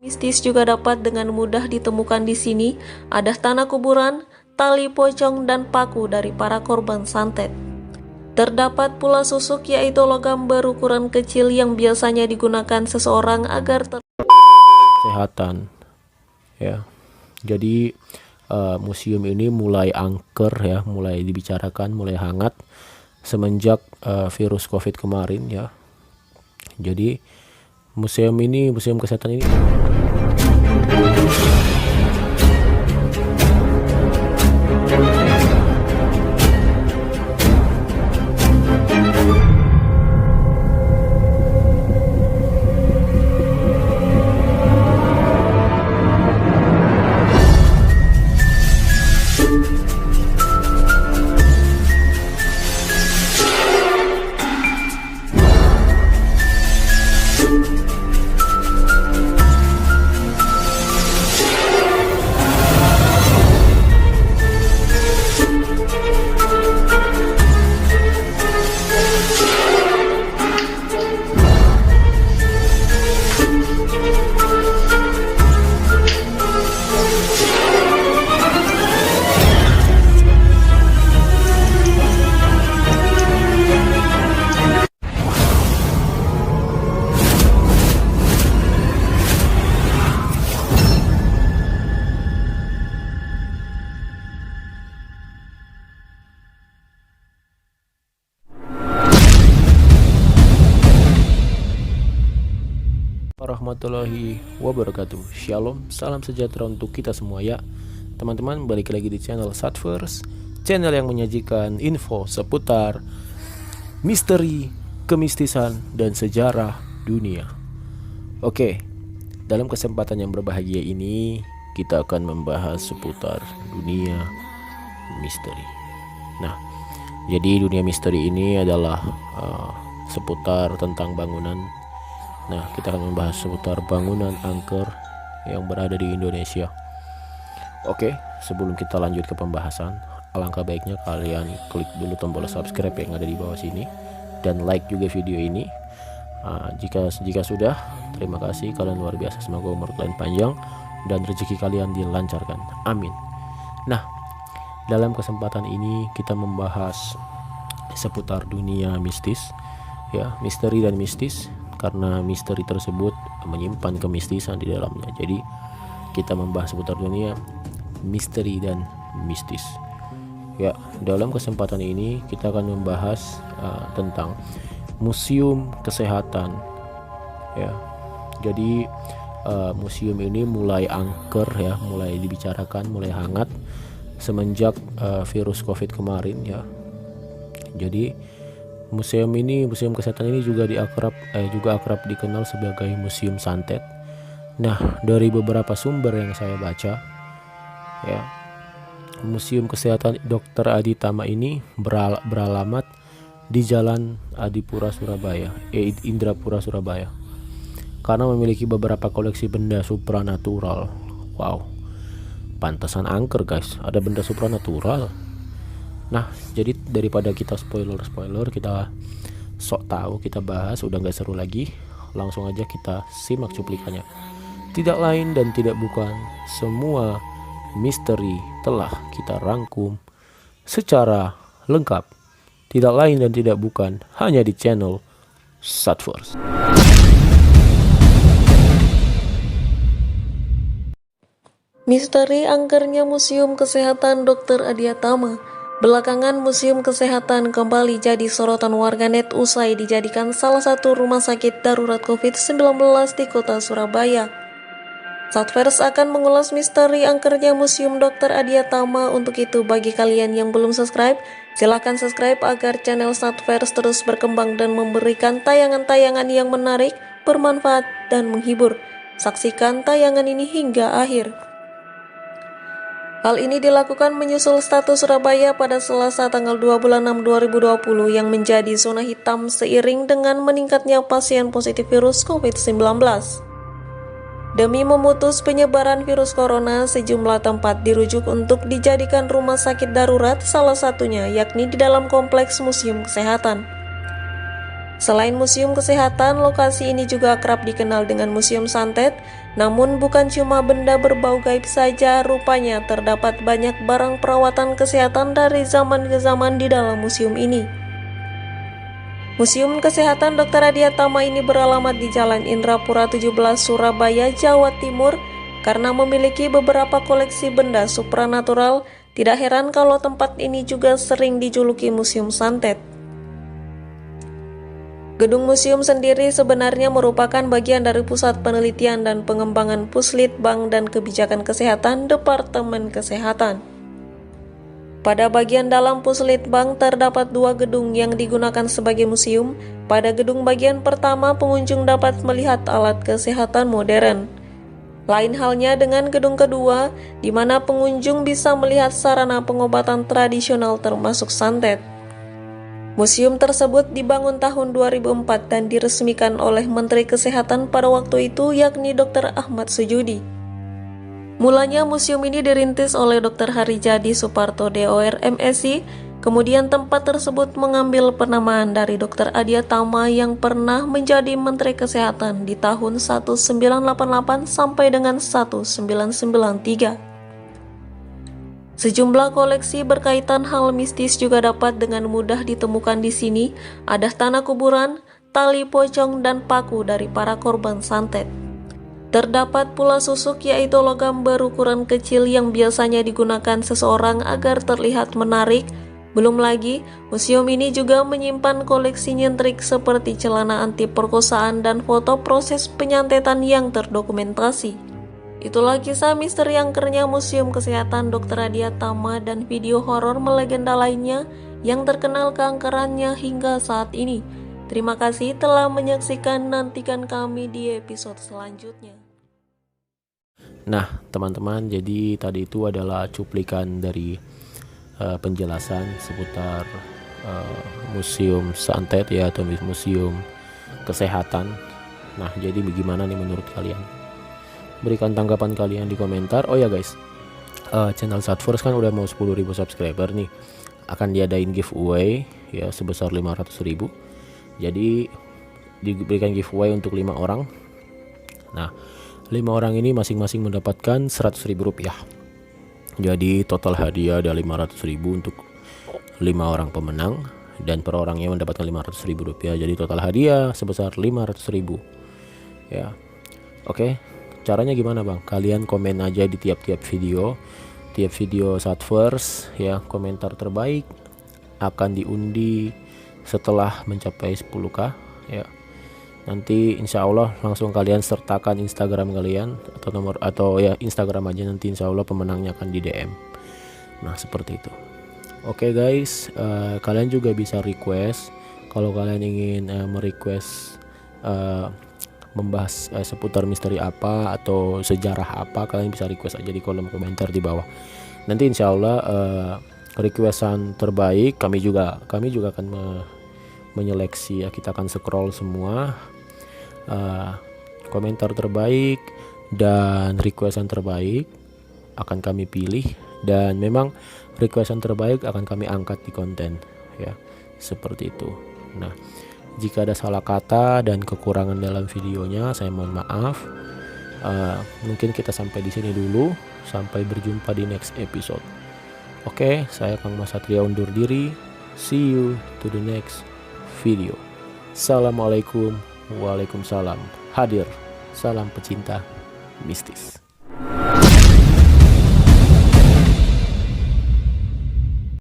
Mistis juga dapat dengan mudah ditemukan di sini. Ada tanah kuburan, tali pocong, dan paku dari para korban santet. Terdapat pula susuk, yaitu logam berukuran kecil yang biasanya digunakan seseorang agar kesehatan. Ya, jadi museum ini mulai angker ya, mulai dibicarakan, mulai hangat semenjak virus COVID kemarin ya. Jadi museum kesehatan ini warahmatullahi wabarakatuh. Shalom, salam sejahtera untuk kita semua ya. Teman-teman, balik lagi di channel Satverse, channel yang menyajikan info seputar misteri, kemistisan, dan sejarah dunia. Oke, dalam kesempatan yang berbahagia ini kita akan membahas seputar dunia misteri. Nah, jadi dunia misteri ini adalah seputar tentang bangunan. Nah, kita akan membahas seputar bangunan angker yang berada di Indonesia. Oke, sebelum kita lanjut ke pembahasan, alangkah baiknya kalian klik dulu tombol subscribe yang ada di bawah sini dan like juga video ini. Jika sudah, terima kasih, kalian luar biasa. Semoga umur kalian panjang dan rezeki kalian dilancarkan. Amin. Nah, dalam kesempatan ini kita membahas seputar dunia mistis, ya, misteri dan mistis. Karena misteri tersebut menyimpan kemistisan di dalamnya. Jadi kita membahas seputar dunia misteri dan mistis. Ya, dalam kesempatan ini kita akan membahas tentang museum kesehatan. Ya, jadi museum ini mulai angker ya, mulai dibicarakan, mulai hangat semenjak virus COVID kemarin ya. Jadi museum kesehatan ini juga akrab dikenal sebagai museum santet. Nah, dari beberapa sumber yang saya baca ya, museum kesehatan Dr. Adi Tama ini beralamat di Jalan Adipura Surabaya, Indrapura Surabaya, karena memiliki beberapa koleksi benda supranatural. Wow, pantesan angker guys, ada benda supranatural. Nah, jadi daripada kita spoiler, kita sok tahu, kita bahas, udah gak seru lagi. Langsung aja kita simak cuplikannya. Tidak lain dan tidak bukan, semua misteri telah kita rangkum secara lengkap. Tidak lain dan tidak bukan, hanya di channel Satverse. Misteri angkernya Museum Kesehatan Dr. Adi Tama. Belakangan Museum Kesehatan kembali jadi sorotan warganet usai dijadikan salah satu rumah sakit darurat COVID-19 di kota Surabaya. Satverse akan mengulas misteri angkernya Museum Dr. Adi Tama. Untuk itu, bagi kalian yang belum subscribe, silahkan subscribe agar channel Satverse terus berkembang dan memberikan tayangan-tayangan yang menarik, bermanfaat, dan menghibur. Saksikan tayangan ini hingga akhir. Hal ini dilakukan menyusul status Surabaya pada Selasa tanggal 2 bulan 6 2020 yang menjadi zona hitam seiring dengan meningkatnya pasien positif virus COVID-19. Demi memutus penyebaran virus corona, sejumlah tempat dirujuk untuk dijadikan rumah sakit darurat, salah satunya yakni di dalam kompleks Museum Kesehatan. Selain Museum Kesehatan, lokasi ini juga kerap dikenal dengan Museum Santet. Namun bukan cuma benda berbau gaib saja, rupanya terdapat banyak barang perawatan kesehatan dari zaman ke zaman di dalam museum ini. Museum Kesehatan Dr. Adiatama ini beralamat di Jalan Indrapura 17, Surabaya, Jawa Timur. Karena memiliki beberapa koleksi benda supranatural, tidak heran kalau tempat ini juga sering dijuluki Museum Santet. Gedung museum sendiri sebenarnya merupakan bagian dari Pusat Penelitian dan Pengembangan Puslitbang dan Kebijakan Kesehatan Departemen Kesehatan. Pada bagian dalam Puslitbang terdapat 2 gedung yang digunakan sebagai museum. Pada gedung bagian pertama pengunjung dapat melihat alat kesehatan modern. Lain halnya dengan gedung kedua, di mana pengunjung bisa melihat sarana pengobatan tradisional termasuk santet. Museum tersebut dibangun tahun 2004 dan diresmikan oleh Menteri Kesehatan pada waktu itu, yakni Dr. Ahmad Sujudi. Mulanya museum ini dirintis oleh Dr. Harijadi Suparto DOR MSI, kemudian tempat tersebut mengambil penamaan dari Dr. Adiatama yang pernah menjadi Menteri Kesehatan di tahun 1988 sampai dengan 1993. Sejumlah koleksi berkaitan hal mistis juga dapat dengan mudah ditemukan di sini. Ada tanah kuburan, tali pocong, dan paku dari para korban santet. Terdapat pula susuk, yaitu logam berukuran kecil yang biasanya digunakan seseorang agar terlihat menarik. Belum lagi, museum ini juga menyimpan koleksi nyentrik seperti celana anti perkosaan dan foto proses penyantetan yang terdokumentasi. Itulah kisah misteri angkernya Museum Kesehatan Dr. Adiatama dan video horor melegenda lainnya yang terkenal keangkerannya hingga saat ini. Terima kasih telah menyaksikan, nantikan kami di episode selanjutnya. Nah teman-teman, jadi tadi itu adalah cuplikan dari penjelasan seputar Museum Santet ya, atau Museum Kesehatan. Nah jadi bagaimana nih menurut kalian? Berikan tanggapan kalian di komentar. Oh ya guys, channel Satverse kan udah mau 10.000 subscriber nih. Akan diadain giveaway ya sebesar 500.000. Jadi diberikan giveaway untuk 5 orang. Nah 5 orang ini masing-masing mendapatkan 100.000 rupiah. Jadi total hadiah ada 500.000 untuk 5 orang pemenang, dan per orangnya mendapatkan 500.000 rupiah. Jadi total hadiah sebesar 500.000 ya. Oke, caranya gimana bang? Kalian komen aja di tiap video Satverse ya. Komentar terbaik akan diundi setelah mencapai 10k ya. Nanti insya Allah langsung kalian sertakan Instagram kalian atau nomor, atau ya Instagram aja, nanti insya Allah pemenangnya akan di DM. Nah seperti itu. Oke guys, kalian juga bisa request kalau kalian ingin merequest membahas seputar misteri apa atau sejarah apa. Kalian bisa request aja di kolom komentar di bawah. Nanti insya Allah requestan terbaik kami juga akan menyeleksi ya. Kita akan scroll semua komentar terbaik dan requestan terbaik akan kami pilih, dan memang requestan terbaik akan kami angkat di konten ya, seperti itu. Nah jika ada salah kata dan kekurangan dalam videonya, saya mohon maaf. Mungkin kita sampai di sini dulu. Sampai berjumpa di next episode. Oke, saya Kang Mas Satria undur diri. See you to the next video. Assalamualaikum. Waalaikumsalam. Hadir. Salam pecinta mistis.